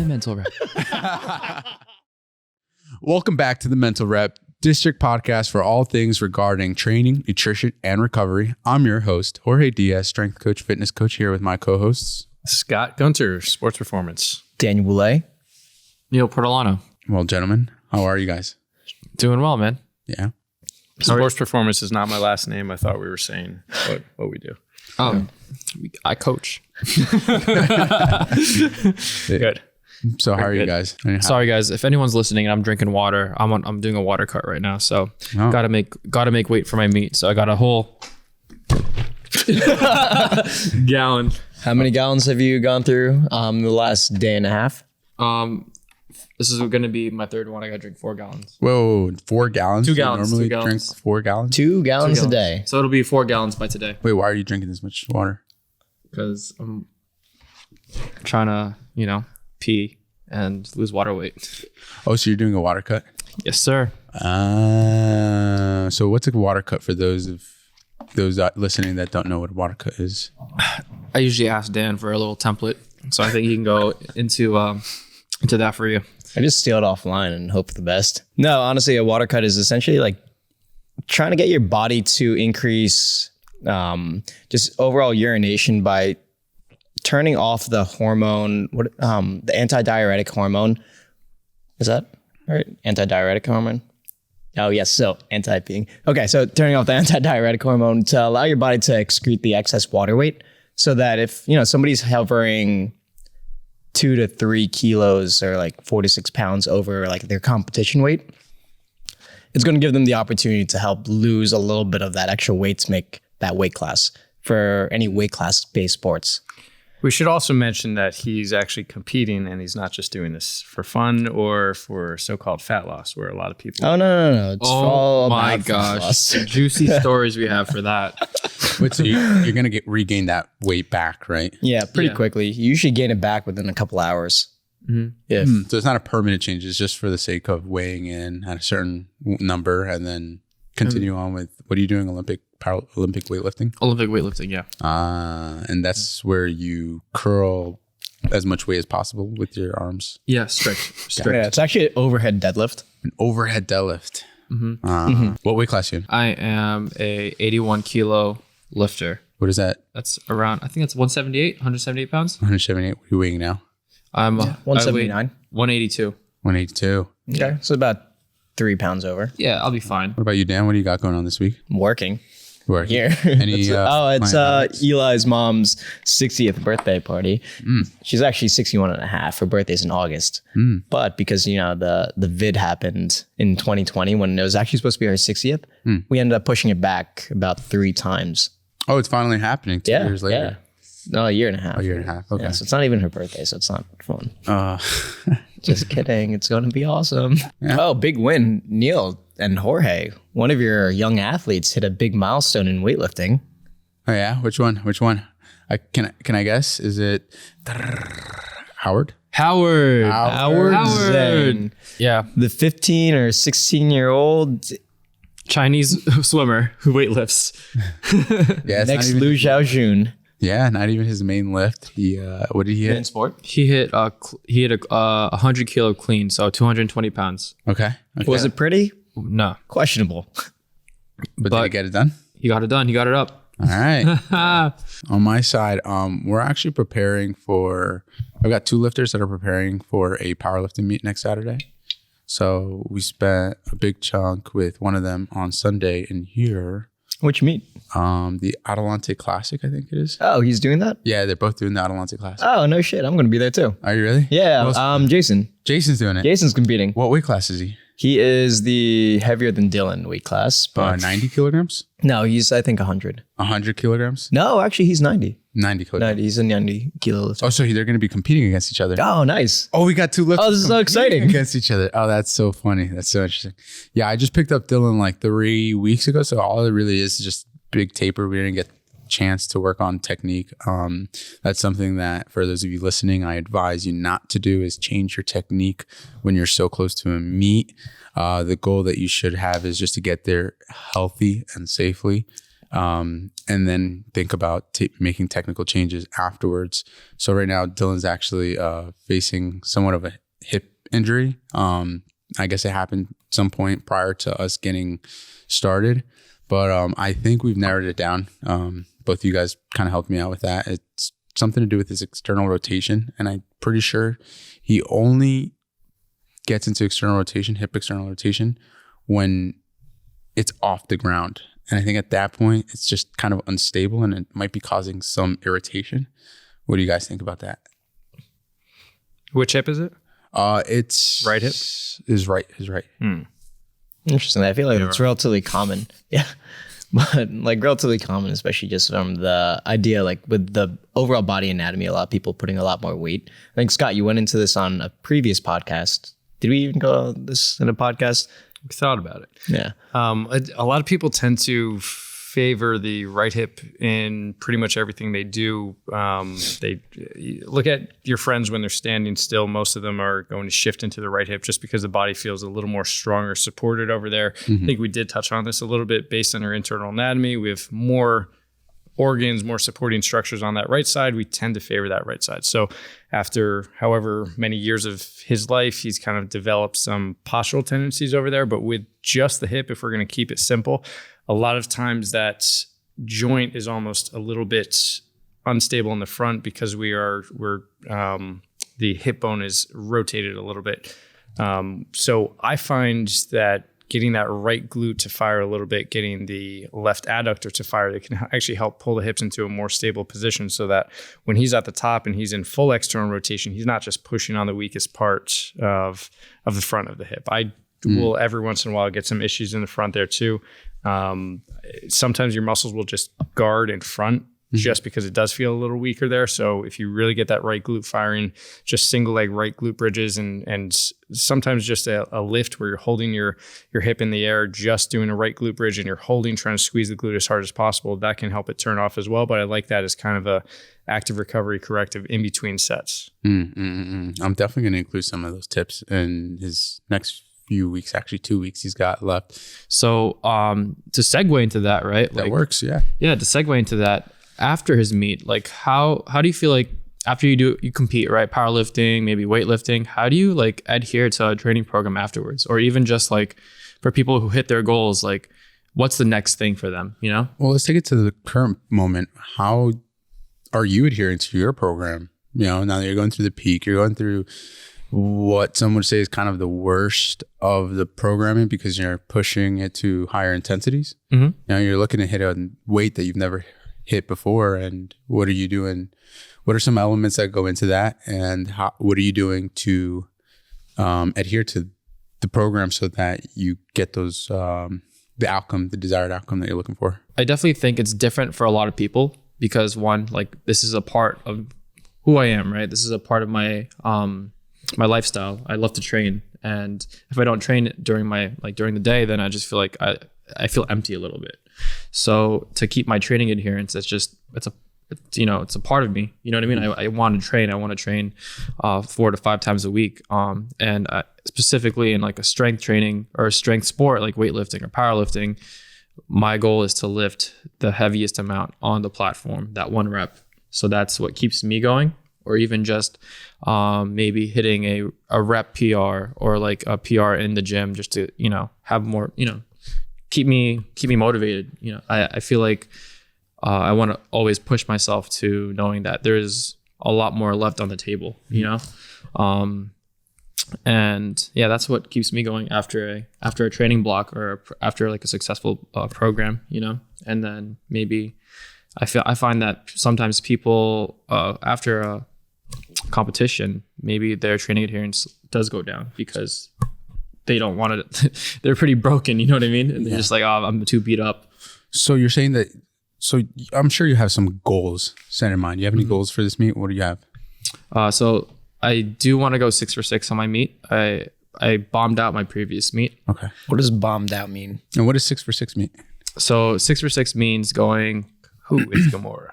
the mental rep. Welcome back to the Mental Rep District Podcast for all things regarding training, nutrition, and recovery. I'm your host, Jorge Diaz, strength coach, fitness coach, here with my co-hosts. Scott Gunter, sports performance. Daniel Boulay. Neil Portolano. Well, gentlemen, how are you guys? Doing well, man. Yeah. Sports performance is not my last name. I thought we were saying what we do. I coach. Good. So how are you guys? Sorry, guys. If anyone's listening and I'm drinking water, I'm doing a water cut right now. So gotta make weight for my meat. So I got a whole gallon. How many gallons have you gone through the last day and a half? This is going to be my third one. I got to drink 4 gallons. Whoa, 4 gallons? 2 gallons. You normally 2 gallons. drink 4 gallons? 2 gallons a day. So it'll be 4 gallons by today. Wait, why are you drinking this much water? Because I'm trying to, pee and lose water weight. Oh, so you're doing a water cut? Yes, sir. So what's a water cut for those listening that don't know what a water cut is? I usually ask Dan for a little template, so I think he can go into that for you. I just steal it offline and hope for the best. No, honestly, a water cut is essentially like trying to get your body to increase just overall urination by turning off the hormone, the antidiuretic hormone. Is that right? Antidiuretic hormone? Oh, yes. So anti-peeing. Okay. So turning off the antidiuretic hormone to allow your body to excrete the excess water weight so that if, somebody's hovering 2 to 3 kilos or like 4 to 6 pounds over like their competition weight, it's going to give them the opportunity to help lose a little bit of that extra weight to make that weight class for any weight class based sports. We should also mention that he's actually competing and he's not just doing this for fun or for so-called fat loss, where a lot of people... Oh, no. It's all my about fat loss. Juicy stories we have for that. Wait, so you're going to regain that weight back, right? Yeah, pretty quickly. You usually gain it back within a couple hours. Mm-hmm. So it's not a permanent change. It's just for the sake of weighing in at a certain number and then continue on with, what are you doing? Olympic weightlifting? Olympic weightlifting, yeah. And that's where you curl as much weight as possible with your arms. Yeah, strict. Yeah, it's actually an overhead deadlift. An overhead deadlift. What weight class are you in? I am a 81 kilo lifter. What is that? That's around, I think that's 178 pounds. 178. What are you weighing now? I'm 179. 182. 182. Okay, so about 3 pounds over. Yeah, I'll be fine. What about you, Dan? What do you got going on this week? I'm working. Working. Here. Any, it's Eli's mom's 60th birthday party. She's actually 61 and a half. Her birthday's in August. But because, the vid happened in 2020 when it was actually supposed to be her 60th, we ended up pushing it back about 3 times. Oh, it's finally happening 2 years later. Yeah. No, a year and a half. A year and a half. Okay. Yeah, so it's not even her birthday, so it's not fun. Just kidding. It's going to be awesome. Yeah. Oh, big win. Neil and Jorge, one of your young athletes hit a big milestone in weightlifting. Oh, yeah? Which one? Can I guess? Is it Howard? Howard Zhang. Yeah. The 15 or 16-year-old Chinese swimmer who weightlifts. Yeah. It's next not even, Liu Xiaojun. Yeah, not even his main lift. He what did he hit? In sport? He hit a 100 kilo clean, so 220 pounds. Okay. Was it pretty? No. Questionable. But did he get it done? He got it done. He got it up. All right. On my side, we're actually preparing I've got 2 lifters that are preparing for a powerlifting meet next Saturday. So we spent a big chunk with one of them on Sunday in here. Which meet? The Adelante Classic, I think it is. Oh, he's doing that? Yeah, they're both doing the Adelante Classic. Oh, no shit. I'm going to be there too. Are you really? Yeah. Jason. Jason's doing it. Jason's competing. What weight class is he? He is the heavier than Dylan weight class. But 90 kilograms? No, he's, I think, 100. 100 kilograms? No, actually, he's 90. 90 kilograms. 90. He's a 90 kilo lifter. Oh, so they're going to be competing against each other. Oh, nice. Oh, we got 2 lifters. Oh, this is so exciting. Against each other. Oh, that's so funny. That's so interesting. Yeah, I just picked up Dylan like 3 weeks ago. So all it really is just big taper. We didn't get a chance to work on technique. That's something that for those of you listening, I advise you not to do is change your technique when you're so close to a meet. The goal that you should have is just to get there healthy and safely. and then think about making technical changes afterwards. So right now, Dylan's actually facing somewhat of a hip injury. I guess it happened some point prior to us getting started, but I think we've narrowed it down. Both of you guys kind of helped me out with that. It's something to do with his external rotation, and I'm pretty sure he only gets into hip external rotation, when it's off the ground. And I think at that point, it's just kind of unstable and it might be causing some irritation. What do you guys think about that? Which hip is it? It's right hip. Is right. Interesting. I feel like it's relatively common. Yeah. But like relatively common, especially just from the idea, like with the overall body anatomy, a lot of people putting a lot more weight. I think, Scott, you went into this on a previous podcast. Did we even go this in a podcast? We thought about it. Yeah. A lot of people tend to favor the right hip in pretty much everything they do. They look at your friends when they're standing still. Most of them are going to shift into the right hip just because the body feels a little more stronger, supported over there. I think we did touch on this a little bit based on our internal anatomy. We have more organs, more supporting structures on that right side. We tend to favor that right side. So after however many years of his life, he's kind of developed some postural tendencies over there. But with just the hip, if we're going to keep it simple, a lot of times that joint is almost a little bit unstable in the front because the hip bone is rotated a little bit. So I find that getting that right glute to fire a little bit, getting the left adductor to fire, that can actually help pull the hips into a more stable position so that when he's at the top and he's in full external rotation, he's not just pushing on the weakest part of the front of the hip. I will every once in a while get some issues in the front there too. Sometimes your muscles will just guard in front just because it does feel a little weaker there. So if you really get that right glute firing, just single leg right glute bridges and sometimes just a lift where you're holding your hip in the air, just doing a right glute bridge and you're holding, trying to squeeze the glute as hard as possible, that can help it turn off as well. But I like that as kind of a active recovery corrective in between sets. I'm definitely going to include some of those tips in his next few weeks, actually 2 weeks he's got left. So to segue into that, right? That works, yeah. Yeah, to segue into that, after his meet, like how do you feel like after you compete, right? Powerlifting, maybe weightlifting, how do you like adhere to a training program afterwards? Or even just like for people who hit their goals, like what's the next thing for them, you know? Well, let's take it to the current moment. How are you adhering to your program? You know, now that you're going through the peak, you're going through what some would say is kind of the worst of the programming because you're pushing it to higher intensities. You know, you're looking to hit a weight that you've never hit before. And what are you doing? What are some elements that go into that? And what are you doing to adhere to the program so that you get those, the desired outcome that you're looking for? I definitely think it's different for a lot of people because one, like this is a part of who I am, right? This is a part of my, my lifestyle. I love to train. And if I don't train during the day, then I just feel like I feel empty a little bit. So to keep my training adherence, it's a part of me. You know what I mean? I want to train. I want to train 4 to 5 times a week. And specifically in like a strength training or a strength sport like weightlifting or powerlifting, my goal is to lift the heaviest amount on the platform, that 1 rep. So that's what keeps me going. Or even just maybe hitting a rep PR or like a PR in the gym just to, you know, have more, you know, keep me motivated. You know, I feel like I want to always push myself to knowing that there's a lot more left on the table, you know? And yeah, that's what keeps me going after a training block or after like a successful program, you know? And then maybe I find that sometimes people after a competition, maybe their training adherence does go down because they don't want it. They're pretty broken, you know what I mean? And they're just like, oh, I'm too beat up. So you're saying that, so I'm sure you have some goals set in mind. Do you have any goals for this meet? What do you have? So I do want to go 6 for 6 on my meet. I bombed out my previous meet. Okay. What does bombed out mean? And what does 6 for 6 mean? So 6 for 6 means going, who is Gamora?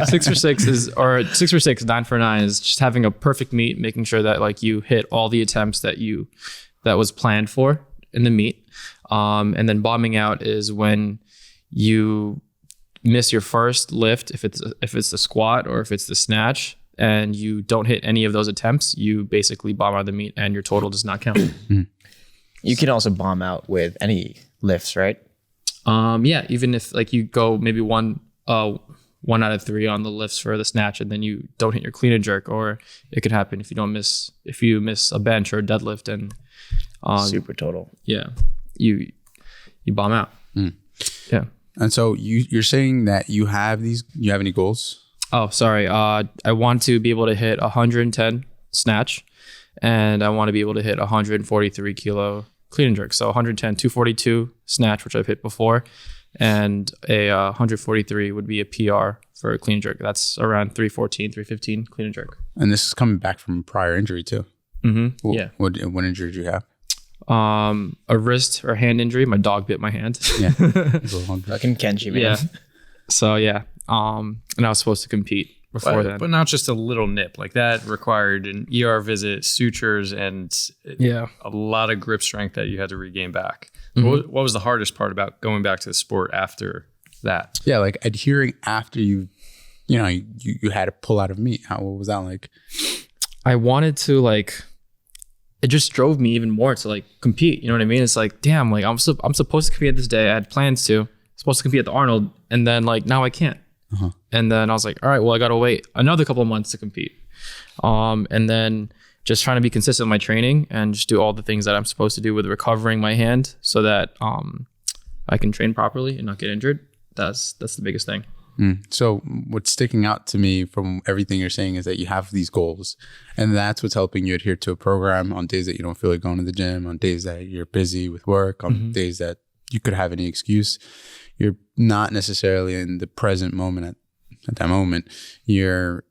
6 for 6 or 6 for 6, 9 for 9 is just having a perfect meet, making sure that like you hit all the attempts that was planned for in the meet. And then bombing out is when you miss your first lift, if it's the squat or if it's the snatch, and you don't hit any of those attempts, you basically bomb out of the meet and your total does not count. You can also bomb out with any lifts, right? Yeah, even if like you go maybe one out of 3 on the lifts for the snatch, and then you don't hit your clean and jerk, or it could happen if you miss a bench or a deadlift, and super total. Yeah, you bomb out. Yeah. And so you're saying that you have any goals? Oh, sorry. I want to be able to hit 110 snatch, and I want to be able to hit 143 kilo clean and jerk. So 110, 242 snatch, which I've hit before, and a 143 would be a PR for a clean and jerk. That's around 314, 315 clean and jerk. And this is coming back from prior injury too. Yeah. What injury did you have? A wrist or hand injury. My dog bit my hand. Yeah. Fucking Kenji, man. Yeah. So yeah. And I was supposed to compete before that. But not just a little nip. Like that required an ER visit, sutures, and a lot of grip strength that you had to regain back. What was the hardest part about going back to the sport after that? Yeah, like adhering after you had to pull out of meet. What was that like? I wanted to it just drove me even more to compete. You know what I mean? It's like, damn, I'm supposed to compete this day. I had plans to. Supposed to compete at the Arnold, and then now I can't. And then I was like, all right, well, I got to wait another couple of months to compete. And then just trying to be consistent with my training and just do all the things that I'm supposed to do with recovering my hand so that I can train properly and not get injured. That's the biggest thing. So what's sticking out to me from everything you're saying is that you have these goals, and that's what's helping you adhere to a program on days that you don't feel like going to the gym, on days that you're busy with work, on days that you could have any excuse. You're not necessarily in the present moment at that moment. You're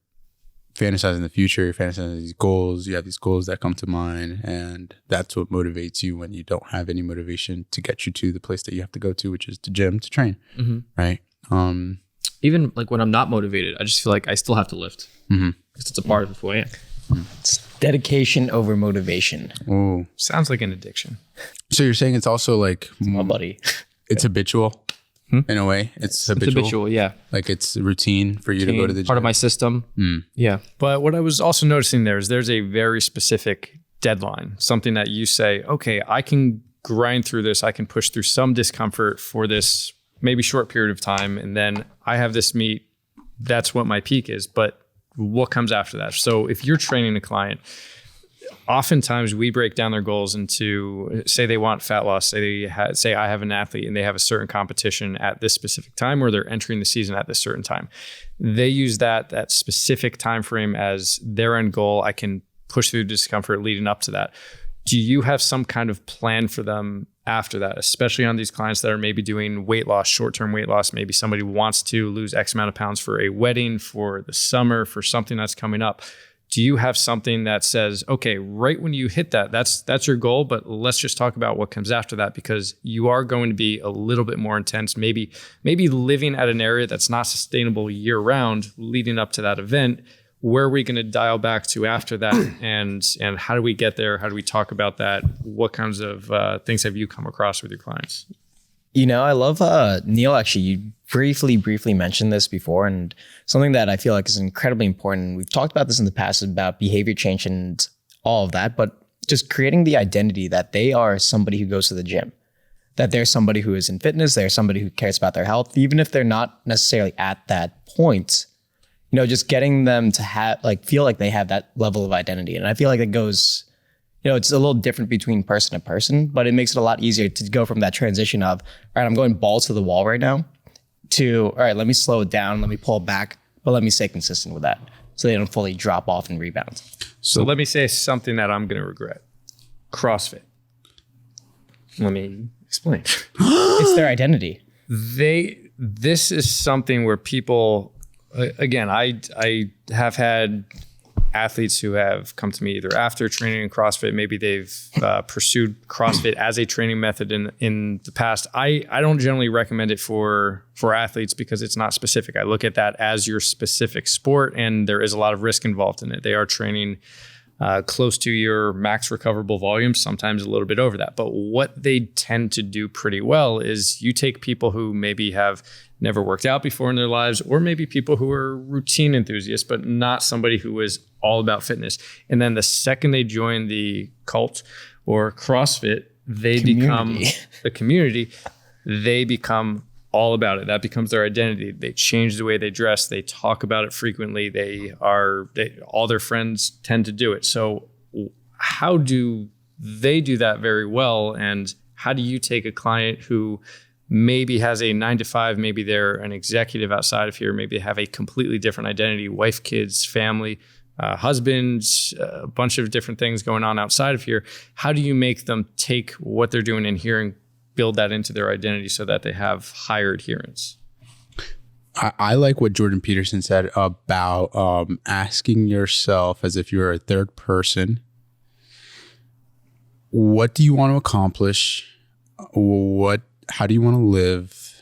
fantasizing the future. You're fantasizing these goals. You have these goals that come to mind, and that's what motivates you when you don't have any motivation to get you to the place that you have to go to, which is the gym to train. Right. Even when I'm not motivated, I just feel like I still have to lift because it's a part of who I am. It's dedication over motivation. Oh, Sounds like an addiction. so you're saying it's also My buddy. it's habitual in a way. It's habitual. It's habitual, yeah. Like it's routine for you to go to the gym. Part of my system. Yeah. But what I was also noticing there's a very specific deadline, something that you say, okay, I can grind through this. I can push through some discomfort for this maybe short period of time. And then I have this meet. That's what my peak is. But what comes after that? So if you're training a client, oftentimes we break down their goals into, say they want fat loss, say I have an athlete and they have a certain competition at this specific time, or they're entering the season at this certain time. They use that specific time frame as their end goal. I can push through discomfort leading up to that. Do you have some kind of plan for them after that, especially on these clients that are maybe doing weight loss, short-term weight loss? Maybe somebody wants to lose X amount of pounds for a wedding, for the summer, for something that's coming up. Do you have something that says, okay, right when you hit that's your goal, but let's just talk about what comes after that, because you are going to be a little bit more intense, maybe living at an area that's not sustainable year round leading up to that event. Where are we going to dial back to after that? And how do we get there? How do we talk about that? What kinds of things have you come across with your clients? I love Neil, actually, you briefly mentioned this before, and something that I feel like is incredibly important. We've talked about this in the past about behavior change and all of that, but just creating the identity that they are somebody who goes to the gym, that they're somebody who is in fitness, they're somebody who cares about their health, even if they're not necessarily at that point. Just getting them to feel like they have that level of identity. And I feel like it goes, it's a little different between person to person, but it makes it a lot easier to go from that transition of, all right, I'm going balls to the wall right now, to, all right, let me slow it down, let me pull it back, but let me stay consistent with that so they don't fully drop off and rebound. So let me say something that I'm going to regret. CrossFit. Let me explain. It's their identity. This is something where people, again, I have had athletes who have come to me either after training in CrossFit, maybe they've pursued CrossFit as a training method in the past. I don't generally recommend it for athletes because it's not specific. I look at that as your specific sport, and there is a lot of risk involved in it. They are training close to your max recoverable volume, sometimes a little bit over that. But what they tend to do pretty well is you take people who maybe have never worked out before in their lives, or maybe people who are routine enthusiasts, but not somebody who is all about fitness. And then the second they join the cult or CrossFit, they become the community. They become all about it. That becomes their identity. They change the way they dress. They talk about it frequently. All their friends tend to do it. So how do they do that very well? And how do you take a client who maybe has a 9-to-5, maybe they're an executive outside of here, maybe they have a completely different identity, wife, kids, family, husband, a bunch of different things going on outside of here. How do you make them take what they're doing in here and build that into their identity so that they have higher adherence? I like what Jordan Peterson said about asking yourself as if you're a third person, what do you want to accomplish? How do you want to live?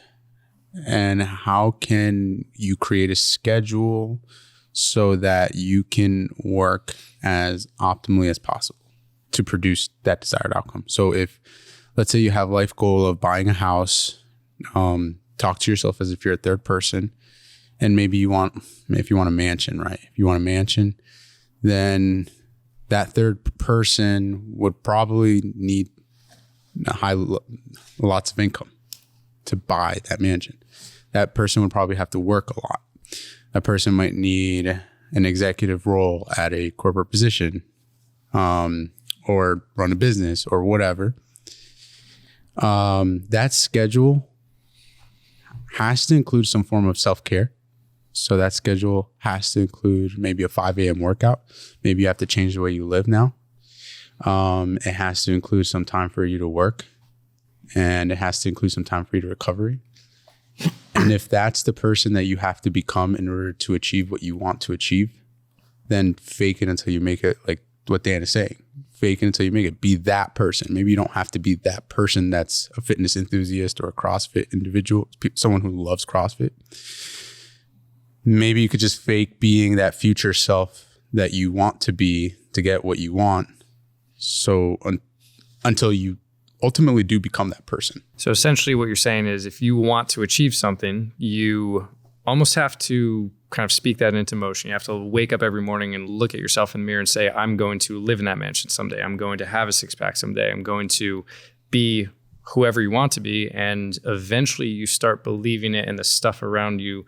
And how can you create a schedule so that you can work as optimally as possible to produce that desired outcome? So let's say you have a life goal of buying a house, talk to yourself as if you're a third person, and maybe if you want a mansion, right? If you want a mansion, then that third person would probably need lots of income to buy that mansion. That person would probably have to work a lot. That person might need an executive role at a corporate position, or run a business or whatever. That schedule has to include some form of self-care. So that schedule has to include maybe a 5 a.m. workout. Maybe you have to change the way you live now. It has to include some time for you to work, and it has to include some time for you to recovery. And if that's the person that you have to become in order to achieve what you want to achieve, then fake it until you make it, like what Dan is saying. Fake it until you make it. Be that person. Maybe you don't have to be that person that's a fitness enthusiast or a CrossFit individual, someone who loves CrossFit. Maybe you could just fake being that future self that you want to be to get what you want. So until you ultimately do become that person. So essentially what you're saying is if you want to achieve something, you almost have to kind of speak that into motion. You have to wake up every morning and look at yourself in the mirror and say, I'm going to live in that mansion someday. I'm going to have a six-pack someday. I'm going to be whoever you want to be. And eventually you start believing it, and the stuff around you,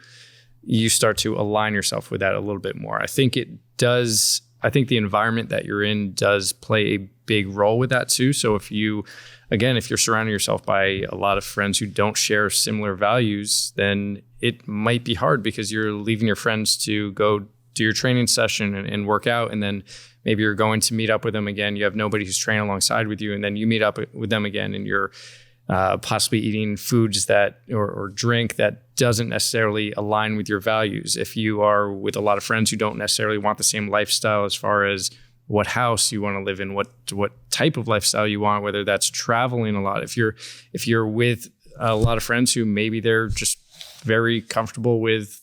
you start to align yourself with that a little bit more. I think the environment that you're in does play a big role with that too. So if you're surrounding yourself by a lot of friends who don't share similar values, then it might be hard because you're leaving your friends to go do your training session and work out. And then maybe you're going to meet up with them again. You have nobody who's training alongside with you. And then you meet up with them again, and you're possibly eating foods that or drink that doesn't necessarily align with your values. If you are with a lot of friends who don't necessarily want the same lifestyle as far as what house you want to live in, what type of lifestyle you want, whether that's traveling a lot. If you're with a lot of friends who maybe they're just very comfortable with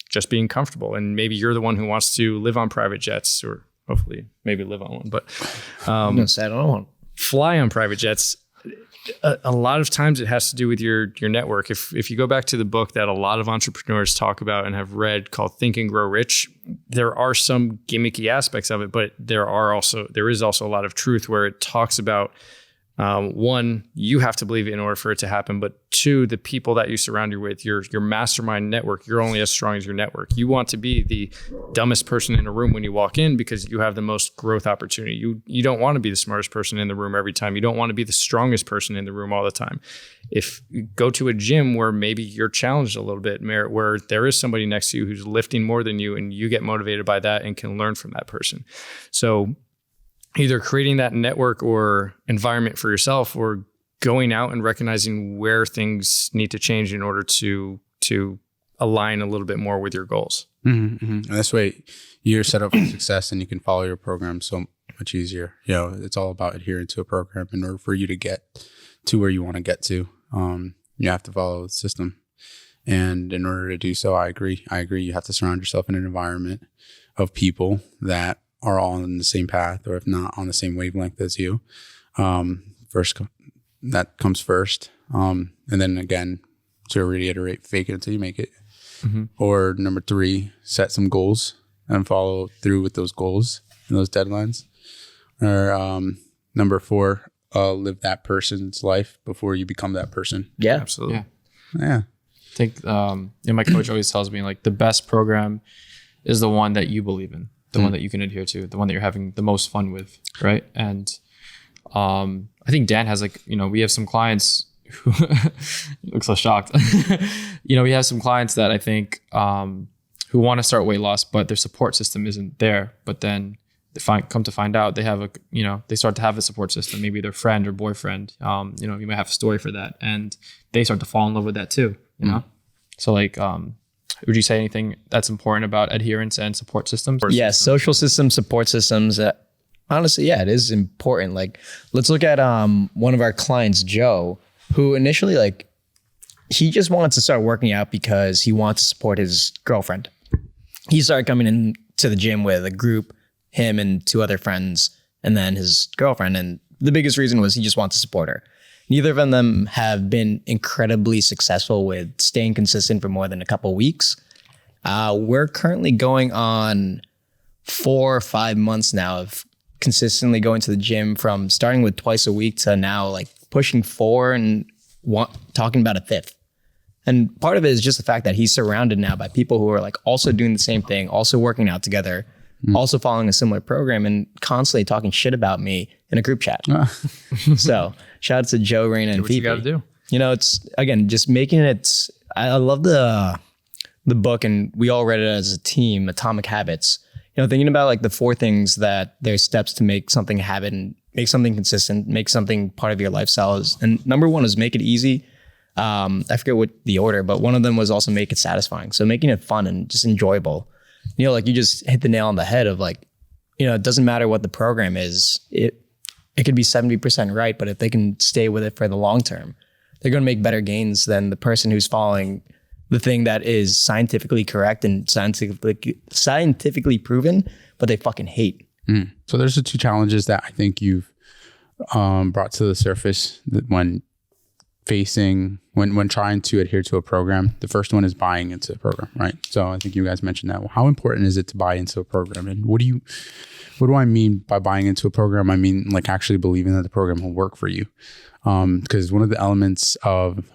just being comfortable, and maybe you're the one who wants to live on private jets, or hopefully maybe live on one, but fly on private jets. A lot of times it has to do with your network. If you go back to the book that a lot of entrepreneurs talk about and have read called Think and Grow Rich, there are some gimmicky aspects of it, but there is also a lot of truth where it talks about, one, you have to believe it in order for it to happen, but two, the people that you surround you with, your mastermind network, you're only as strong as your network. You want to be the dumbest person in a room when you walk in because you have the most growth opportunity. You don't want to be the smartest person in the room every time. You don't want to be the strongest person in the room all the time. If you go to a gym where maybe you're challenged a little bit, where there is somebody next to you who's lifting more than you, and you get motivated by that and can learn from that person. So either creating that network or environment for yourself, or going out and recognizing where things need to change in order to align a little bit more with your goals. Mm-hmm, mm-hmm. And this way you're set up for success, and you can follow your program so much easier. It's all about adhering to a program. In order for you to get to where you want to get to, you have to follow the system. And in order to do so, I agree. You have to surround yourself in an environment of people that are all on the same path, or if not on the same wavelength as you. That comes first. And then again, to reiterate, fake it until you make it. Or number 3, set some goals and follow through with those goals and those deadlines. Or number 4, live that person's life before you become that person. Yeah, absolutely. Yeah. I think my coach always tells me, like, the best program is the one that you believe in, the one that you can adhere to, the one that you're having the most fun with, right? And I think Dan has, like, we have some clients who looks so shocked. We have some clients that I think who want to start weight loss, but their support system isn't there. But then they come to find out they have they start to have a support system, maybe their friend or boyfriend. You might have a story for that, and they start to fall in love with that too. So, like, would you say anything that's important about adherence and support systems? Yeah, social systems, support systems. Honestly, yeah, it is important. Like, let's look at one of our clients, Joe, who initially, like, he just wanted to start working out because he wants to support his girlfriend. He started coming into the gym with a group, him and 2 other friends, and then his girlfriend. And the biggest reason was he just wants to support her. Neither of them have been incredibly successful with staying consistent for more than a couple of weeks. We're currently going on 4 or 5 months now of consistently going to the gym, from starting with twice a week to now like pushing 4 and talking about a 5th. And part of it is just the fact that he's surrounded now by people who are like also doing the same thing, also working out together, also following a similar program, and constantly talking shit about me in a group chat. So shout out to Joe, Raina, and Fifi. You got to do. It's, again, just making it. I love the book, and we all read it as a team, Atomic Habits. Thinking about like the 4 things that there's steps to make something a habit and make something consistent, make something part of your lifestyle. And number 1 is make it easy. I forget what the order, but one of them was also make it satisfying. So making it fun and just enjoyable. Like, you just hit the nail on the head of, like, it doesn't matter what the program is. It could be 70% right, but if they can stay with it for the long term, they're going to make better gains than the person who's following the thing that is scientifically correct and scientifically proven, but they fucking hate. So there's the 2 challenges that I think you've brought to the surface when trying to adhere to a program. The first one is buying into the program, right? So I think you guys mentioned that. Well, how important is it to buy into a program? And what do I mean by buying into a program? I mean, like, actually believing that the program will work for you. Because one of the elements of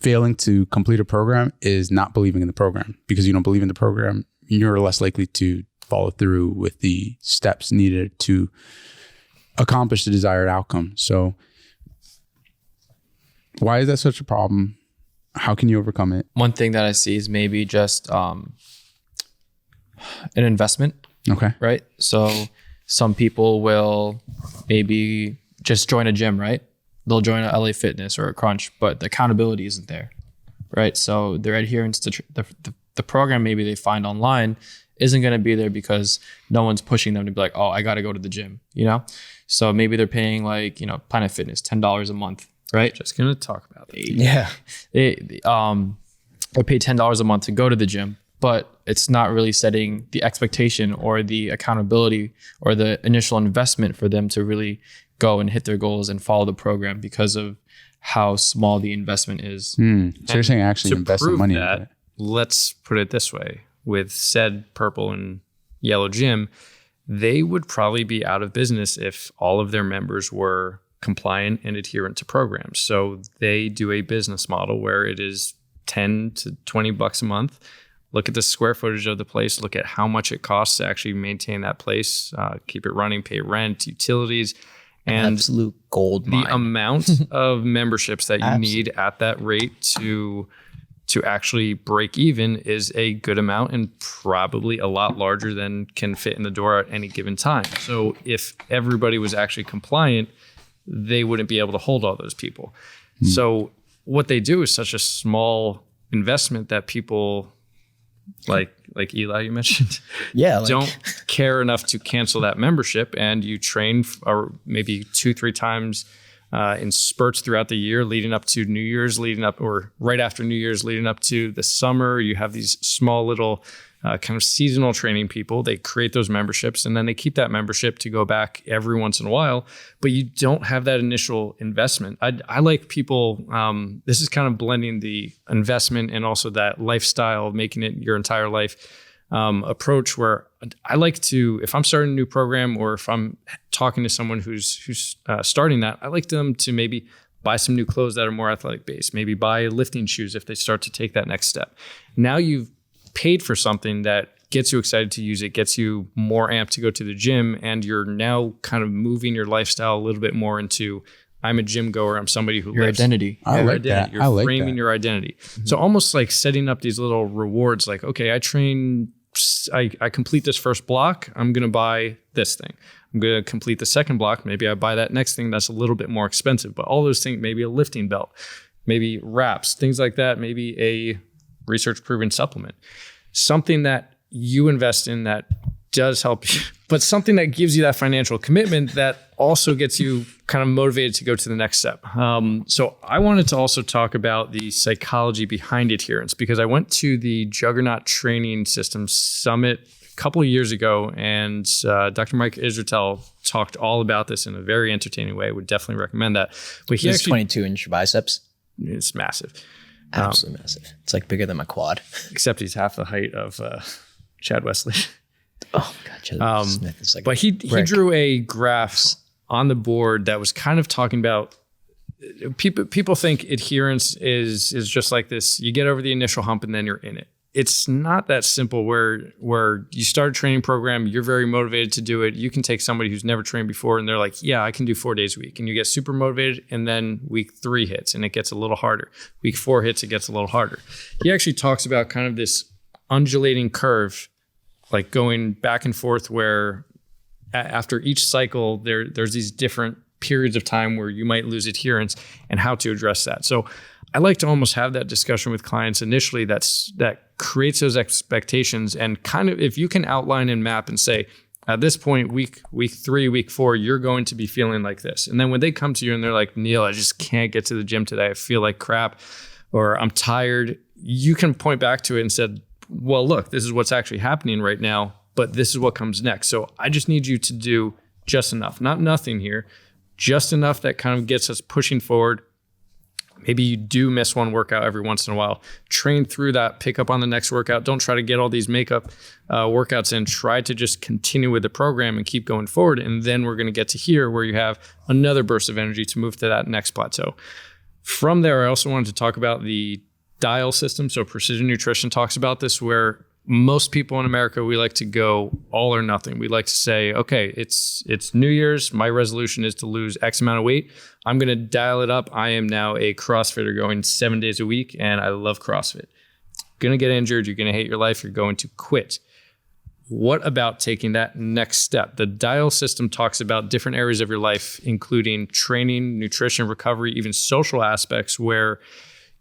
failing to complete a program is not believing in the program. Because you don't believe in the program, you're less likely to follow through with the steps needed to accomplish the desired outcome. So why is that such a problem? How can you overcome it? One thing that I see is maybe just an investment. Okay. Right? So some people will maybe just join a gym, right? They'll join a LA Fitness or a Crunch, but the accountability isn't there, right? So their adherence to the program maybe they find online isn't going to be there because no one's pushing them to be like, oh, I got to go to the gym, So maybe they're paying, like, Planet Fitness, $10 a month, right? Just going to talk about it. Yeah. They pay $10 a month to go to the gym, but it's not really setting the expectation or the accountability or the initial investment for them to really go and hit their goals and follow the program because of how small the investment is. So you're saying actually invest some money into it. Let's put it this way. With said purple and yellow gym, they would probably be out of business if all of their members were compliant and adherent to programs. So they do a business model where it is $10 to $20 a month. Look at the square footage of the place. Look at how much it costs to actually maintain that place, keep it running, pay rent, utilities. And absolute gold mine. The amount of memberships that you need at that rate to actually break even is a good amount, and probably a lot larger than can fit in the door at any given time. So if everybody was actually compliant, they wouldn't be able to hold all those people. So what they do is such a small investment that people like Eli, you mentioned, don't care enough to cancel that membership, and you train or maybe 2-3 times in spurts throughout the year, leading up to New Year's, or right after New Year's, leading up to the summer. You have these small little kind of seasonal training people. They create those memberships, and then they keep that membership to go back every once in a while, but you don't have that initial investment. I like people, this is kind of blending the investment and also that lifestyle, making it your entire life approach, where I like to, if I'm starting a new program or if I'm talking to someone who's starting that, I like them to maybe buy some new clothes that are more athletic based, maybe buy lifting shoes if they start to take that next step. Now you've paid for something that gets you excited to use it, gets you more amped to go to the gym, and you're now kind of moving your lifestyle a little bit more into, I'm a gym goer, I'm somebody who Your lives. identity. I like that. You're I like framing that. your identity. So almost like setting up these little rewards, like, okay, I complete this first block, I'm going to buy this thing. I'm going to complete the second block. Maybe I buy that next thing that's a little bit more expensive, but all those things, maybe a lifting belt, maybe wraps, things like that, maybe a research proven supplement, something that you invest in that does help you, but something that gives you that financial commitment that also gets you kind of motivated to go to the next step. So I wanted to also talk about the psychology behind adherence, because I went to the Juggernaut Training System Summit a couple of years ago, and Dr. Mike Israetel talked all about this in a very entertaining way. I would definitely recommend that. But he It's actually, 22-inch biceps. it's massive. Absolutely massive. It's like bigger than my quad. Except he's half the height of Chad Wesley. Oh my God, Smith is like. But he brick. drew a graph on the board that was kind of talking about, people think adherence is just like this. You get over the initial hump and then you're in it. It's not that simple where you start a training program, you're very motivated to do it. You can take somebody who's never trained before and they're like, yeah, I can do 4 days a week. And you get super motivated, and then week 3 hits and it gets a little harder. Week 4 hits, it gets a little harder. He actually talks about kind of this undulating curve, like going back and forth, where after each cycle, there's these different periods of time where you might lose adherence and how to address that. So I like to almost have that discussion with clients initially that creates those expectations, and kind of, if you can outline and map and say, at this point, week 3, week 4, you're going to be feeling like this. And then when they come to you and they're like, Neil, I just can't get to the gym today. I feel like crap, or I'm tired. You can point back to it and said, well, look, this is what's actually happening right now, but this is what comes next. So I just need you to do just enough, not nothing here, just enough that kind of gets us pushing forward. Maybe you do miss one workout every once in a while. Train through that, pick up on the next workout. Don't try to get all these makeup workouts in. Try to just continue with the program and keep going forward. And then we're going to get to here where you have another burst of energy to move to that next plateau. From there, I also wanted to talk about the dial system. So Precision Nutrition talks about this, where most people in America, we like to go all or nothing. We like to say, okay, it's New Year's. My resolution is to lose X amount of weight. I'm going to dial it up. I am now a CrossFitter going 7 days a week, and I love CrossFit. Going to get injured. You're going to hate your life. You're going to quit. What about taking that next step? The dial system talks about different areas of your life, including training, nutrition, recovery, even social aspects, where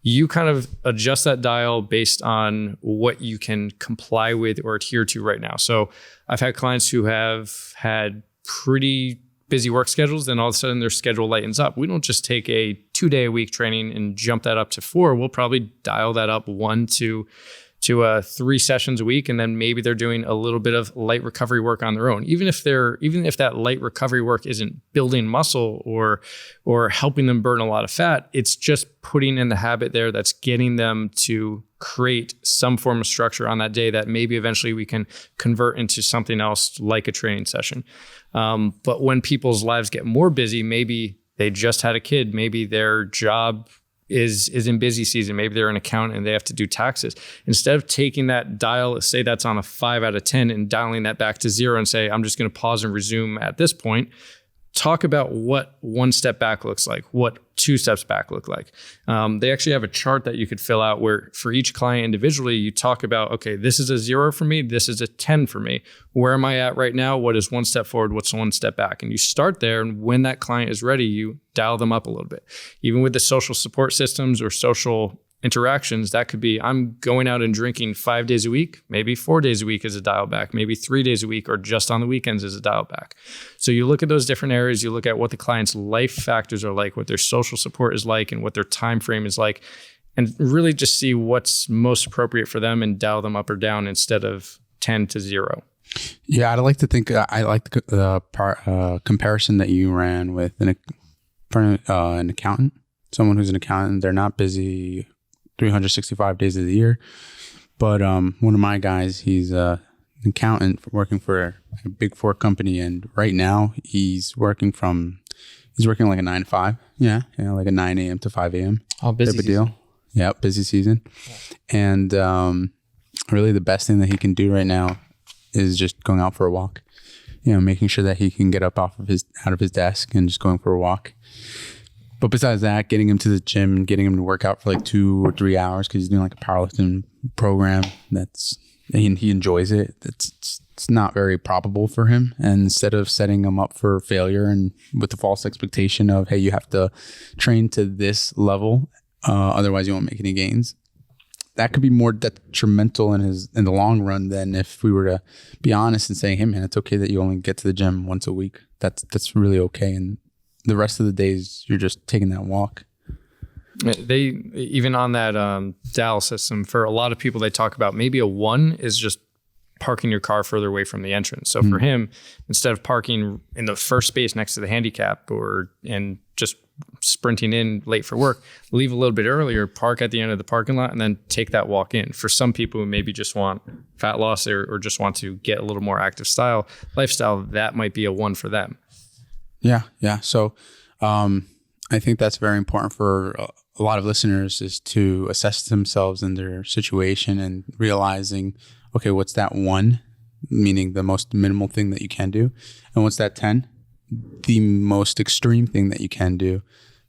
you kind of adjust that dial based on what you can comply with or adhere to right now. So I've had clients who have had pretty busy work schedules, then all of a sudden their schedule lightens up. We don't just take a 2-day-a-week training and jump that up to 4. We'll probably dial that up 1 to 3 sessions a week, and then maybe they're doing a little bit of light recovery work on their own. Even if that light recovery work isn't building muscle or helping them burn a lot of fat, it's just putting in the habit there that's getting them to create some form of structure on that day that maybe eventually we can convert into something else like a training session. But when people's lives get more busy, maybe they just had a kid, maybe their job is in busy season. Maybe they're an accountant and they have to do taxes. Instead of taking that dial, say that's on a 5 out of 10, and dialing that back to 0 and say, I'm just going to pause and resume at this point, talk about what 1 step back looks like, what 2 steps back look like. They actually have a chart that you could fill out where for each client individually, you talk about, okay, this is a 0 for me. This is a 10 for me. Where am I at right now? What is 1 step forward? What's 1 step back? And you start there. And when that client is ready, you dial them up a little bit. Even with the social support systems or social interactions, that could be I'm going out and drinking 5 days a week, maybe 4 days a week as a dial back, maybe 3 days a week, or just on the weekends as a dial back. So you look at those different areas, you look at what the client's life factors are like, what their social support is like, and what their time frame is like, and really just see what's most appropriate for them and dial them up or down instead of 10 to 0. Yeah, I'd like to think I like the comparison that you ran with an accountant, someone who's an accountant. They're not busy 365 days of the year, but one of my guys, he's an accountant working for a big four company, and right now he's working like a 9 to 5, like a 9 a.m. to 5 a.m. Oh, busy type of deal. Yeah, busy season, and really the best thing that he can do right now is just going out for a walk. Making sure that he can get up out of his desk and just going for a walk. But besides that, getting him to the gym and getting him to work out for like 2 or 3 hours because he's doing like a powerlifting program he enjoys it. It's not very probable for him. And instead of setting him up for failure and with the false expectation of, hey, you have to train to this level, otherwise you won't make any gains, that could be more detrimental in the long run than if we were to be honest and saying, hey man, it's okay that you only get to the gym once a week. That's really okay. And the rest of the days you're just taking that walk. They even on that dial system, for a lot of people, they talk about maybe a 1 is just parking your car further away from the entrance. So for him, instead of parking in the first space next to the handicap and just sprinting in late for work, leave a little bit earlier, park at the end of the parking lot, and then take that walk in. For some people who maybe just want fat loss or just want to get a little more active lifestyle, that might be a 1 for them. Yeah. So I think that's very important for a lot of listeners, is to assess themselves and their situation and realizing, okay, what's that 1, meaning the most minimal thing that you can do, and what's that 10, the most extreme thing that you can do.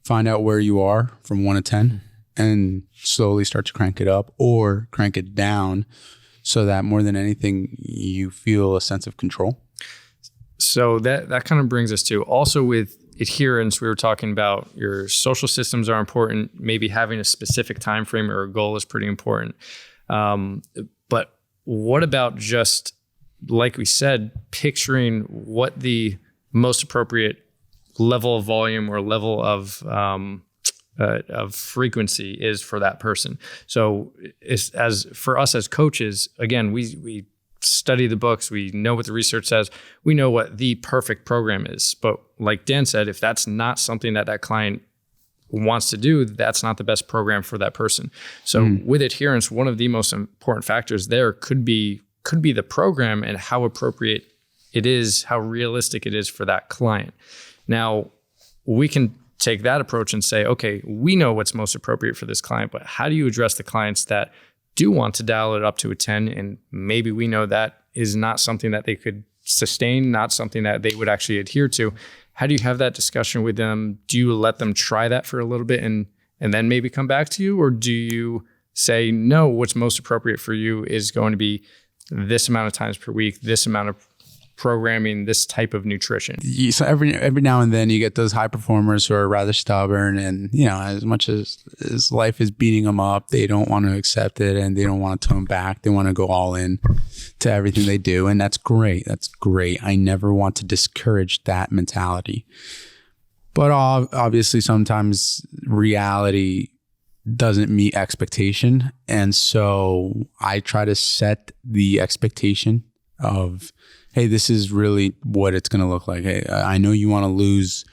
Find out where you are from 1 to 10 and slowly start to crank it up or crank it down so that more than anything, you feel a sense of control. So that kind of brings us to also with adherence. We were talking about your social systems are important. Maybe having a specific time frame or a goal is pretty important. But what about just, like we said, picturing what the most appropriate level of volume or level of frequency is for that person? So as for us as coaches, again, we study the books, we know what the research says, we know what the perfect program is. But like Dan said, if that's not something that client wants to do, that's not the best program for that person. So with adherence, one of the most important factors there could be the program and how appropriate it is, how realistic it is for that client. Now, we can take that approach and say, okay, we know what's most appropriate for this client, but how do you address the clients that do want to dial it up to a 10, and maybe we know that is not something that they could sustain, not something that they would actually adhere to? How do you have that discussion with them? Do you let them try that for a little bit and then maybe come back to you? Or do you say, no, what's most appropriate for you is going to be this amount of times per week, this amount of programming, this type of nutrition? So every now and then you get those high performers who are rather stubborn, and as much as life is beating them up, they don't want to accept it and they don't want to tone back. They want to go all in to everything they do, and that's great. I never want to discourage that mentality, but obviously sometimes reality doesn't meet expectation, and so I try to set the expectation of, hey, this is really what it's going to look like. Hey, I know you want to lose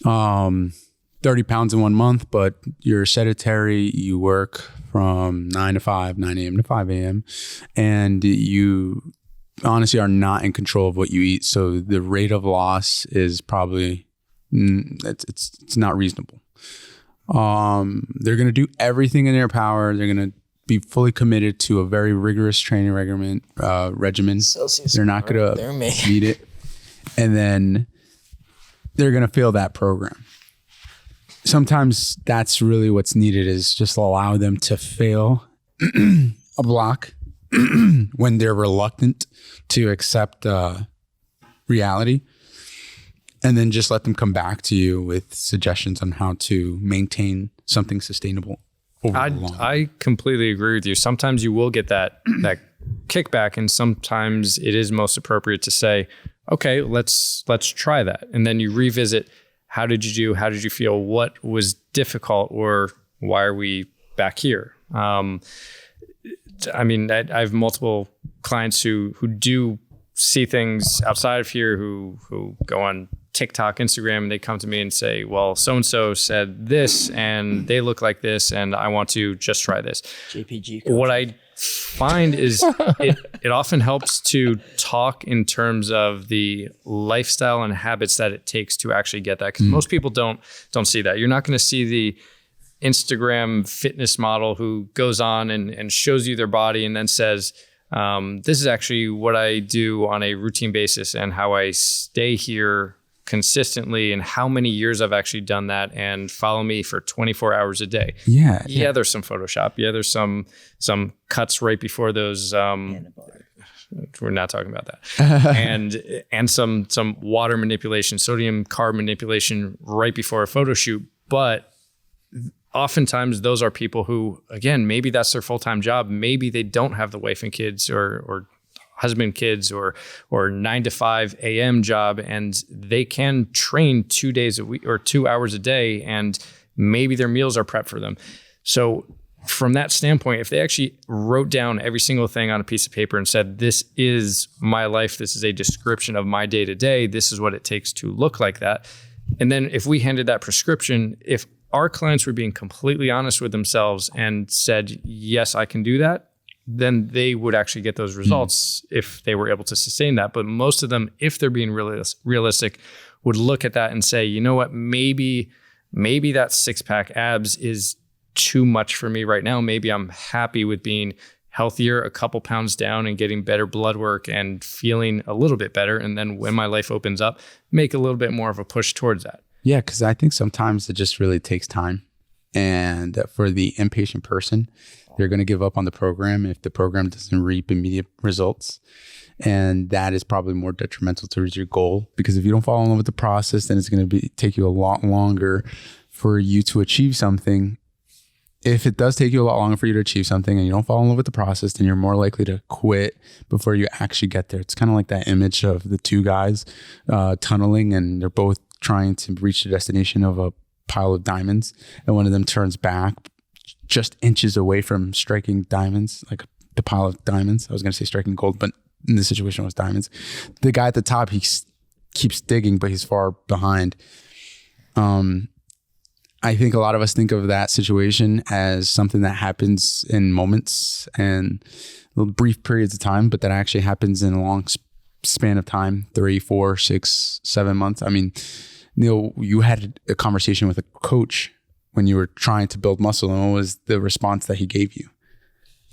30 pounds in 1 month, but you're sedentary. You work from 9 to 5, 9 a.m. to 5 a.m. And you honestly are not in control of what you eat. So the rate of loss is probably, it's not reasonable. They're going to do everything in their power. They're going to be fully committed to a very rigorous training regimen. They're not going to meet it. And then they're going to fail that program. Sometimes that's really what's needed, is just allow them to fail a block when they're reluctant to accept reality. And then just let them come back to you with suggestions on how to maintain something sustainable I completely agree with you. Sometimes you will get that kickback, and sometimes it is most appropriate to say, okay, let's try that. And then you revisit, how did you do? How did you feel? What was difficult, or why are we back here? I mean, I have multiple clients who do see things outside of here, who go on TikTok, Instagram, and they come to me and say, well, so-and-so said this and they look like this, and I want to just try this. JPG culture. What I find is it often helps to talk in terms of the lifestyle and habits that it takes to actually get that. Because most people don't see that. You're not going to see the Instagram fitness model who goes on and shows you their body and then says, this is actually what I do on a routine basis and how I stay here consistently and how many years I've actually done that, and follow me for 24 hours a day. Yeah. There's some Photoshop. Yeah, there's some cuts right before those. We're not talking about that. and some water manipulation, sodium carb manipulation right before a photo shoot. But oftentimes those are people who, again, maybe that's their full-time job. Maybe they don't have the wife and kids or husband, kids, or 9 to 5 a.m. job, and they can train 2 days a week or 2 hours a day, and maybe their meals are prepped for them. So from that standpoint, if they actually wrote down every single thing on a piece of paper and said, this is my life, this is a description of my day to day, this is what it takes to look like that. And then if we handed that prescription, if our clients were being completely honest with themselves and said, yes, I can do that, then they would actually get those results if they were able to sustain that. But most of them, if they're being realistic, would look at that and say, you know what, maybe that 6-pack abs is too much for me right now. Maybe I'm happy with being healthier, a couple pounds down, and getting better blood work and feeling a little bit better. And then when my life opens up, make a little bit more of a push towards that. Yeah, because I think sometimes it just really takes time. And for the impatient person, they're going to give up on the program if the program doesn't reap immediate results. And that is probably more detrimental towards your goal, because if you don't fall in love with the process, then it's going to take you a lot longer for you to achieve something. If it does take you a lot longer for you to achieve something and you don't fall in love with the process, then you're more likely to quit before you actually get there. It's kind of like that image of the two guys tunneling, and they're both trying to reach the destination of a pile of diamonds, and one of them turns back just inches away from striking diamonds, like the pile of diamonds. I was going to say striking gold, but in this situation it was diamonds. The guy at the top, he keeps digging, but he's far behind. I think a lot of us think of that situation as something that happens in moments and little brief periods of time, but that actually happens in a long span of time, 3, 4, 6, 7 months. I mean, Neil, you had a conversation with a coach when you were trying to build muscle, and what was the response that he gave you?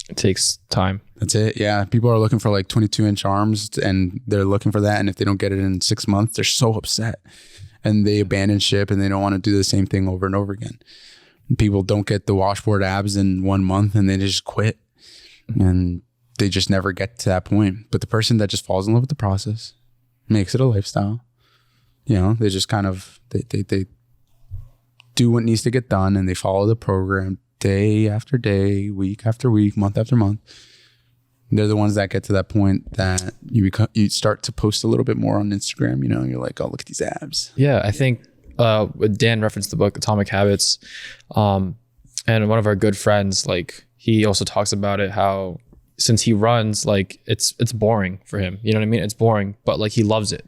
It takes time. That's it. Yeah. People are looking for like 22-inch arms, and they're looking for that. And if they don't get it in 6 months, they're so upset, and they abandon ship, and they don't want to do the same thing over and over again. And people don't get the washboard abs in 1 month, and they just quit, and they just never get to that point. But the person that just falls in love with the process, makes it a lifestyle, they just kind of, they do what needs to get done, and they follow the program day after day, week after week, month after month. They're the ones that get to that point that you start to post a little bit more on Instagram. You're like, oh, look at these abs. Yeah, I think Dan referenced the book Atomic Habits, and one of our good friends, like, he also talks about it, how since he runs, like, it's boring for him. You know what I mean? It's boring, but like, he loves it.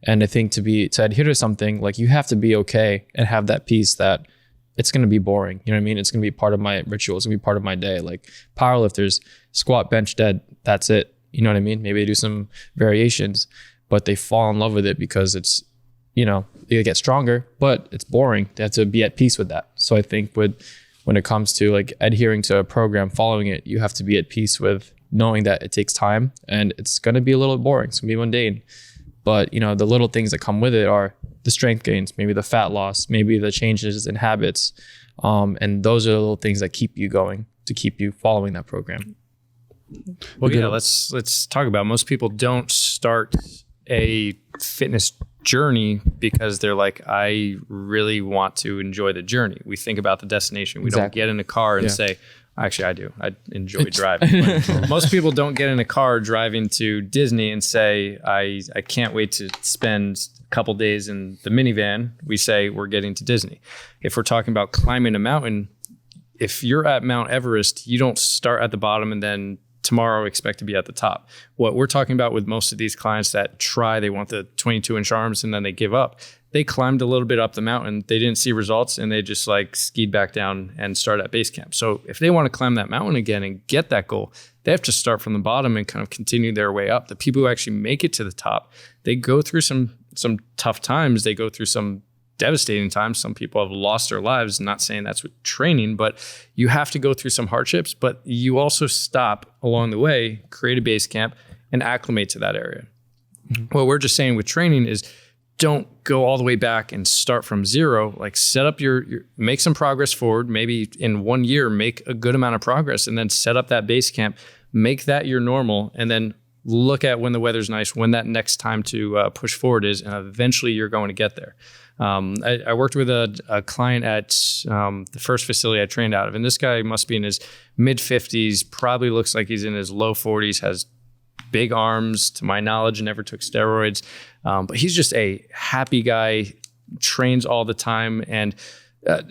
And I think to adhere to something, like, you have to be okay and have that peace that it's going to be boring. You know what I mean? It's going to be part of my ritual. It's going to be part of my day. Like, powerlifters, squat, bench, dead. That's it. You know what I mean? Maybe they do some variations, but they fall in love with it because it's, they get stronger, but it's boring. They have to be at peace with that. So I think when it comes to like adhering to a program, following it, you have to be at peace with knowing that it takes time and it's going to be a little boring. It's going to be mundane. But, the little things that come with it are the strength gains, maybe the fat loss, maybe the changes in habits. And those are the little things that keep you going, to keep you following that program. Well, yeah, let's talk about it. Most people don't start a fitness journey because they're like, I really want to enjoy the journey. We think about the destination. We don't get in a car and say, actually, I do. I enjoy driving. Most people don't get in a car driving to Disney and say, I can't wait to spend a couple days in the minivan. We say we're getting to Disney. If we're talking about climbing a mountain, if you're at Mount Everest, you don't start at the bottom and then tomorrow expect to be at the top. What we're talking about with most of these clients that try, they want the 22-inch arms and then they give up. They climbed a little bit up the mountain. They didn't see results and they just like skied back down and start at base camp. So if they want to climb that mountain again and get that goal, they have to start from the bottom and kind of continue their way up. The people who actually make it to the top, they go through some tough times. They go through some devastating times. Some people have lost their lives. Not saying that's with training, but you have to go through some hardships, but you also stop along the way, create a base camp and acclimate to that area. Mm-hmm. What we're just saying with training is don't go all the way back and start from zero. Like set up your make some progress forward. Maybe in 1 year, make a good amount of progress and then set up that base camp, make that your normal, and then look at when the weather's nice, when that next time to push forward is, and eventually you're going to get there. I worked with a client at the first facility I trained out of, and this guy must be in his mid-50s, probably looks like he's in his low 40s, has big arms, to my knowledge, never took steroids. But he's just a happy guy, trains all the time. And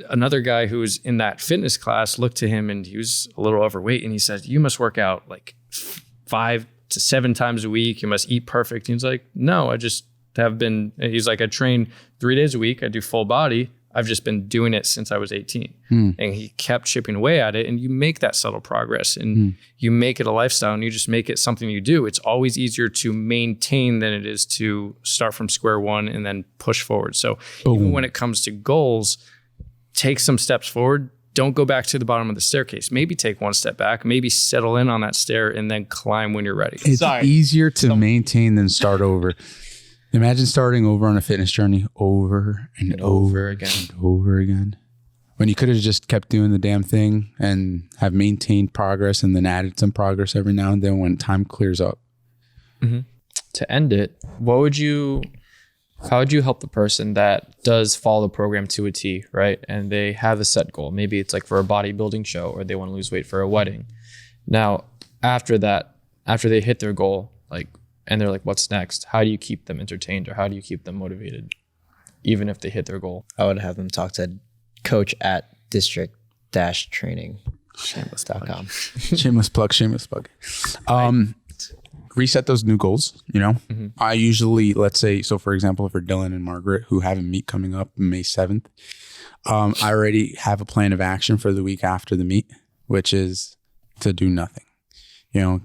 another guy who was in that fitness class looked to him and he was a little overweight. And he said, you must work out like 5 to 7 times a week. You must eat perfect. And he's like, no, I just have been, he's like, I train 3 days a week. I do full body. I've just been doing it since I was 18. And he kept chipping away at it. And you make that subtle progress and you make it a lifestyle and you just make it something you do. It's always easier to maintain than it is to start from square one and then push forward. So even when it comes to goals, take some steps forward. Don't go back to the bottom of the staircase. Maybe take one step back, maybe settle in on that stair and then climb when you're ready. It's easier to maintain than start over. Imagine starting over on a fitness journey over and over again and over again. When you could have just kept doing the damn thing and have maintained progress and then added some progress every now and then when time clears up. Mm-hmm. To end it, how would you help the person that does follow the program to a T, right? And they have a set goal. Maybe it's like for a bodybuilding show or they want to lose weight for a wedding. Now, after they hit their goal, and they're like, what's next? How do you keep them entertained or how do you keep them motivated, even if they hit their goal? I would have them talk to coach at district-training.com. Shameless plug. Reset those new goals, you know? Mm-hmm. I usually, let's say, so for example, for Dylan and Margaret, who have a meet coming up May 7th, I already have a plan of action for the week after the meet, which is to do nothing. You know,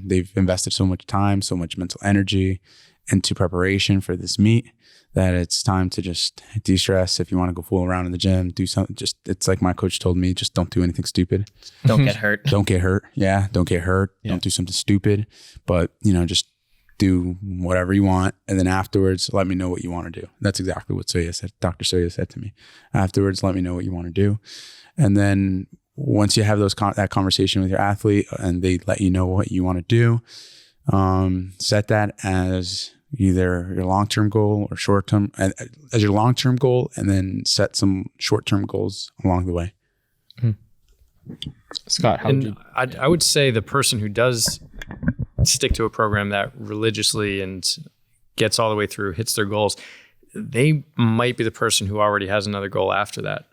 they've invested so much time, so much mental energy into preparation for this meet that it's time to just de-stress. If you want to go fool around in the gym, do something. Just, it's like my coach told me, just don't do anything stupid. Don't get hurt. Don't get hurt. Yeah. Don't get hurt. Yeah. Don't do something stupid, but you know, just do whatever you want. And then afterwards, let me know what you want to do. That's exactly what Dr. Soya said to me. Afterwards, let me know what you want to do. And then once you have that conversation with your athlete and they let you know what you want to do, set that as either your long-term goal or short-term, as your long-term goal, and then set some short-term goals along the way. Scott, I would say the person who does stick to a program that religiously and gets all the way through, hits their goals, they might be the person who already has another goal after that,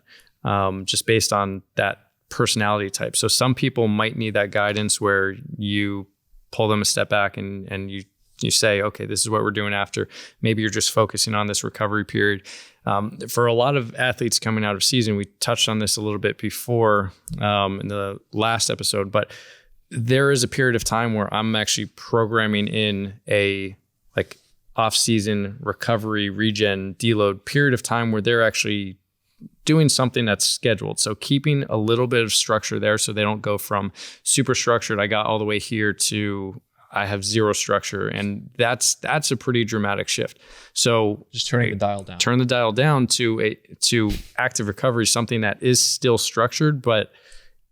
just based on that personality type. So some people might need that guidance where you pull them a step back and you say, okay, this is what we're doing after. Maybe you're just focusing on this recovery period. For a lot of athletes coming out of season, we touched on this a little bit before in the last episode, but there is a period of time where I'm actually programming in a off-season recovery, regen, deload period of time where they're actually doing something that's scheduled. So keeping a little bit of structure there so they don't go from super structured, I got all the way here, to I have zero structure. And that's a pretty dramatic shift. So just turning the dial down. Turn the dial down to active recovery, something that is still structured, but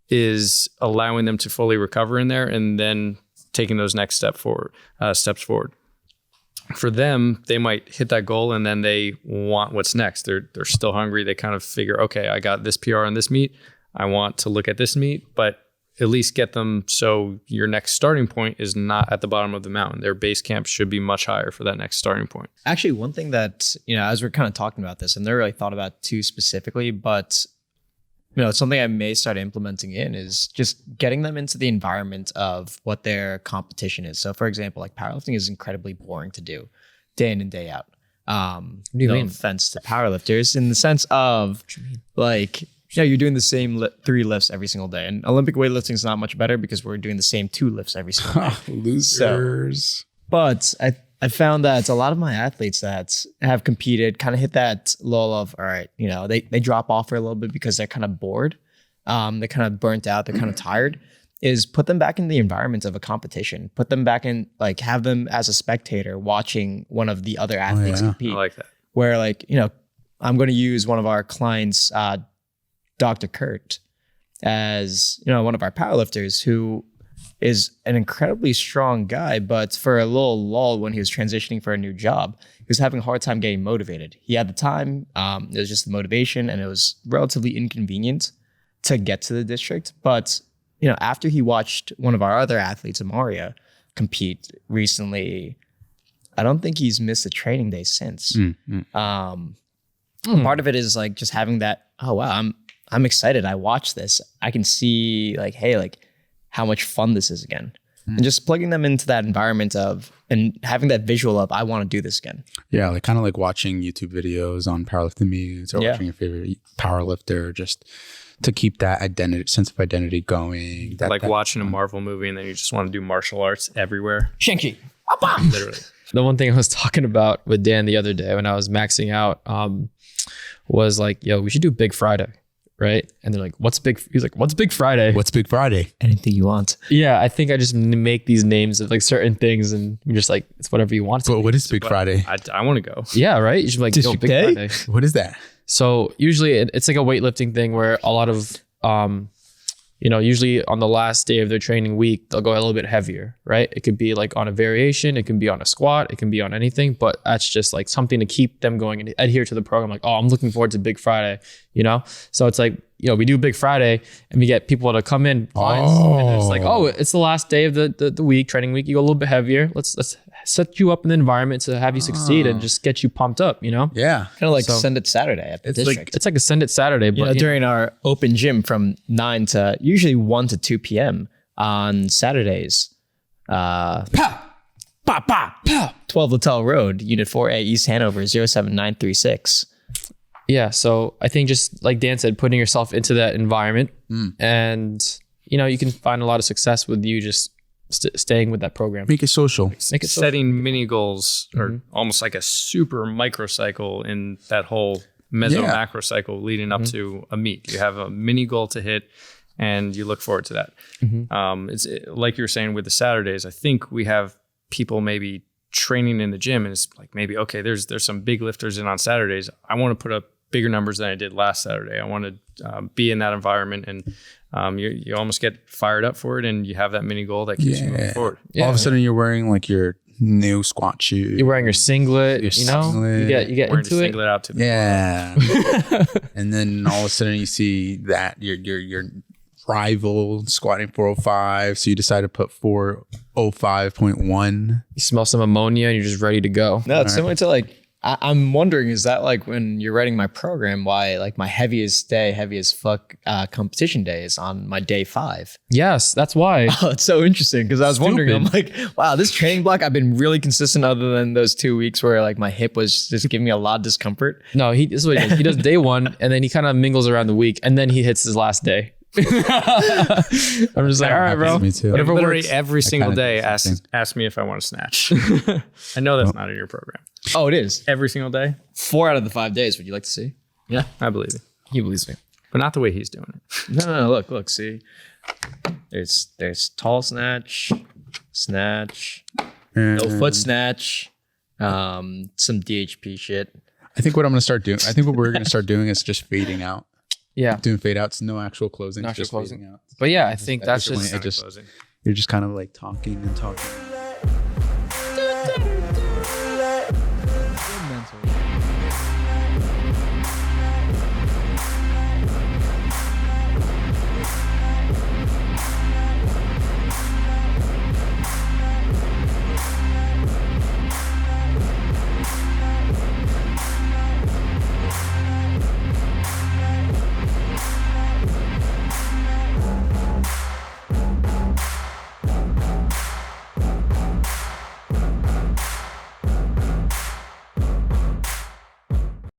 is allowing them to fully recover in there and then taking those next steps forward. for them, they might hit that goal and then they want what's next. They're still hungry. They kind of figure, okay, I got this PR on this meet. I want to look at this meet, but at least get them so your next starting point is not at the bottom of the mountain. Their base camp should be much higher for that next starting point. Actually, one thing that, as we're kind of talking about this, and never really thought about too specifically, but it's something I may start implementing in is just getting them into the environment of what their competition is. So for example, like powerlifting is incredibly boring to do day in and day out. What do you mean? Offense to powerlifters in the sense of like, you're doing the same 3 lifts every single day. And Olympic weightlifting is not much better because we're doing the same 2 lifts every single day. Losers. But I found that a lot of my athletes that have competed kind of hit that lull of, all right, they drop off for a little bit because they're kind of bored. They're kind of burnt out. They're kind of tired. Is put them back in the environment of a competition. Put them back in, like, have them as a spectator watching one of the other athletes compete. I like that. Where, like, I'm going to use one of our clients, Dr. Kurt, as one of our powerlifters who is an incredibly strong guy, but for a little lull when he was transitioning for a new job, he was having a hard time getting motivated. He had the time, it was just the motivation, and it was relatively inconvenient to get to the district. But after he watched one of our other athletes, Amaria, compete recently, I don't think he's missed a training day since. Part of it is like just having that, oh wow, I'm excited. I watched this. I can see like, hey, like how much fun this is again. And just plugging them into that environment of, and having that visual of, I want to do this again. Yeah, like kind of like watching YouTube videos on powerlifting meets or watching your favorite powerlifter, just to keep that sense of identity going. Like watching a Marvel movie and then you just want to do martial arts everywhere. Shang-Chi. Literally. The one thing I was talking about with Dan the other day when I was maxing out was like, yo, we should do Big Friday. Right. And they're like, he's like, what's Big Friday? What's Big Friday? Anything you want. Yeah. I think I just make these names of like certain things and you're just like, it's whatever you want. But what is Big Friday? I want to go. Yeah. Right. You should be like, yo, Big Friday. What is that? So usually it's like a weightlifting thing where a lot of, usually on the last day of their training week, they'll go a little bit heavier, right? It could be like on a variation, it can be on a squat, it can be on anything, but that's just like something to keep them going and adhere to the program. Like, oh, I'm looking forward to Big Friday, So it's like, we do Big Friday and we get people to come in clients and it's like, oh, it's the last day of the week, training week. You go a little bit heavier. Let's set you up in the environment to have you succeed and just get you pumped up, Yeah. Kind of like Send It Saturday at the district. It's like a Send It Saturday, but during our open gym from 9 to usually 1 to 2 p.m. on Saturdays. 12 Littell Road, Unit 4A, East Hanover, 07936. Yeah. So I think just like Dan said, putting yourself into that environment and, you can find a lot of success with you just staying with that program. Make it social. Setting mini goals or almost like a super microcycle in that whole macro cycle leading up to a meet. You have a mini goal to hit and you look forward to that. It's like you were saying with the Saturdays, I think we have people maybe training in the gym and it's like maybe, okay, there's some big lifters in on Saturdays. I want to put up bigger numbers than I did last Saturday. I want to be in that environment and you almost get fired up for it and you have that mini goal that keeps you moving forward. Yeah. All of a sudden you're wearing like your new squat shoes. You're wearing your singlet, singlet. You get Wearing into your it. singlet out to the And then all of a sudden you see that your rival squatting 405, so you decide to put 405.1. You smell some ammonia and you're just ready to go. No, it's similar to like, I'm wondering, is that like when you're writing my program, why like my heaviest fuck competition day is on my day 5? Yes, that's why. Oh, it's so interesting because I was wondering, I'm like, wow, this training block, I've been really consistent other than those 2 weeks where like my hip was just giving me a lot of discomfort. No, this is what he does. He does day 1 and then he kind of mingles around the week and then he hits his last day. I'm just like, all right, bro. Me too. Whatever literally every single kinda day do the same ask me if I want to snatch. I know that's not in your program. Oh, it is. Every single day? 4 out of the 5 days. Would you like to see? Yeah, I believe it. He believes me. But not the way he's doing it. No. Look. See, there's tall snatch, no foot snatch, some DHP shit. I think what we're going to start doing is just fading out. Yeah. Doing fade outs, no actual closing. No actual just closing. fading out. But yeah, I think At that's this point, just you're just kind of like talking and talking.